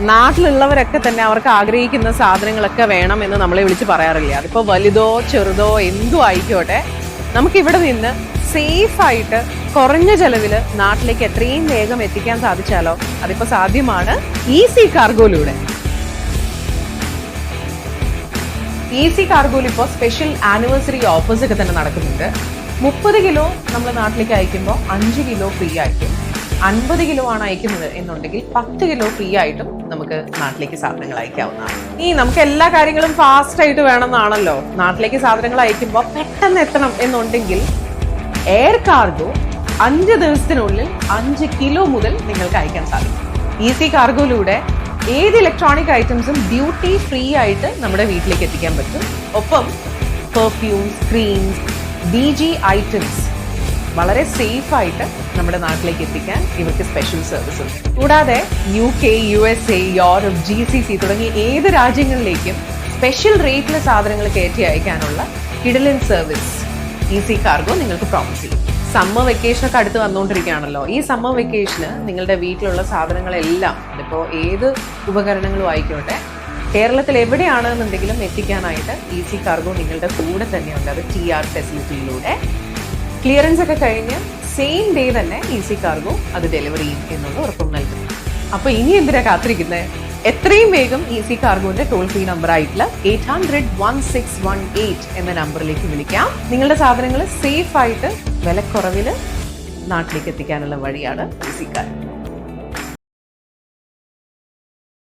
നാട്ടിലുള്ളവരൊക്കെ തന്നെ അവർക്ക് ആഗ്രഹിക്കുന്ന സാധനങ്ങളൊക്കെ വേണം എന്ന് നമ്മളെ വിളിച്ച് പറയാറില്ല. അതിപ്പോൾ വലുതോ ചെറുതോ എന്തോ ആയിക്കോട്ടെ, നമുക്കിവിടെ നിന്ന് സേഫായിട്ട് കുറഞ്ഞ ചെലവിൽ നാട്ടിലേക്ക് എത്രയും വേഗം എത്തിക്കാൻ സാധിച്ചാലോ അതിപ്പോൾ സാധ്യമാണ് ഈസി കാർഗോയിലൂടെ. ഈസി കാർഗോയിൽ ഇപ്പോൾ സ്പെഷ്യൽ ആനിവേഴ്സറി ഓഫേഴ്സ് ഒക്കെ തന്നെ നടക്കുന്നുണ്ട്. 30 കിലോ നമ്മൾ നാട്ടിലേക്ക് അയക്കുമ്പോൾ 5 കിലോ ഫ്രീ ആയിരിക്കും. 50 കിലോ ആണ് അയക്കുന്നത് എന്നുണ്ടെങ്കിൽ 10 കിലോ ഫ്രീ ആയിട്ടും നമുക്ക് നാട്ടിലേക്ക് സാധനങ്ങൾ അയക്കാവുന്നതാണ്. നമുക്ക് എല്ലാ കാര്യങ്ങളും ഫാസ്റ്റ് ആയിട്ട് വേണമെന്നാണല്ലോ. നാട്ടിലേക്ക് സാധനങ്ങൾ അയക്കുമ്പോൾ പെട്ടെന്ന് എത്തണം എന്നുണ്ടെങ്കിൽ എയർ കാർഗോ 5 ദിവസത്തിനുള്ളിൽ 5 കിലോ മുതൽ നിങ്ങൾക്ക് അയക്കാൻ സാധിക്കും. ഈസി കാർഗോയിലൂടെ ഏത് ഇലക്ട്രോണിക് ഐറ്റംസും ഡ്യൂട്ടി ഫ്രീ ആയിട്ട് നമ്മുടെ വീട്ടിലേക്ക് എത്തിക്കാൻ പറ്റും. ഒപ്പം പെർഫ്യൂംസ്, ക്രീംസ്, DG ഐറ്റംസ് വളരെ സേഫ് ആയിട്ട് നമ്മുടെ നാട്ടിലേക്ക് എത്തിക്കാൻ ഇവർക്ക് സ്പെഷ്യൽ സർവീസ് ഉണ്ട്. കൂടാതെ UK, USA, യൂറോപ്പ്, GCC തുടങ്ങി ഏത് രാജ്യങ്ങളിലേക്കും സ്പെഷ്യൽ റേറ്റിൽ സാധനങ്ങൾ കയറ്റി അയക്കാനുള്ള കിടിലൻ സർവീസ് ഈസി കാർഗോ നിങ്ങൾക്ക് പ്രോമിസ് ചെയ്യും. സമ്മർ വെക്കേഷനൊക്കെ അടുത്ത് വന്നുകൊണ്ടിരിക്കുകയാണല്ലോ. ഈ സമ്മർ വെക്കേഷന് നിങ്ങളുടെ വീട്ടിലുള്ള സാധനങ്ങളെല്ലാം, അതിപ്പോൾ ഏത് ഉപകരണങ്ങളും ആയിക്കോട്ടെ, കേരളത്തിൽ എവിടെയാണെന്നുണ്ടെങ്കിലും എത്തിക്കാനായിട്ട് ഈസി കാർഗോ നിങ്ങളുടെ കൂടെ തന്നെയുണ്ട്. അത് TR ഫെസിലിറ്റിയിലൂടെ ക്ലിയറൻസ് ഒക്കെ കഴിഞ്ഞ് സെയിം ഡേ തന്നെ ഈസി കാർഗോ അത് ഡെലിവറി ചെയ്യും എന്നുള്ള ഉറപ്പും നൽകുന്നു. അപ്പൊ ഇനി എന്തിനാ കാത്തിരിക്കുന്നത്? എത്രയും വേഗം ഈസി കാർഗോന്റെ ടോൾ ഫ്രീ നമ്പർ ആയിട്ടുള്ള 800-1618 എന്ന നമ്പറിലേക്ക് വിളിക്കാം. നിങ്ങളുടെ സാധനങ്ങൾ സേഫ് ആയിട്ട് വിലക്കുറവില് നാട്ടിലേക്ക് എത്തിക്കാനുള്ള വഴിയാണ് ഈസി കാർഗോ.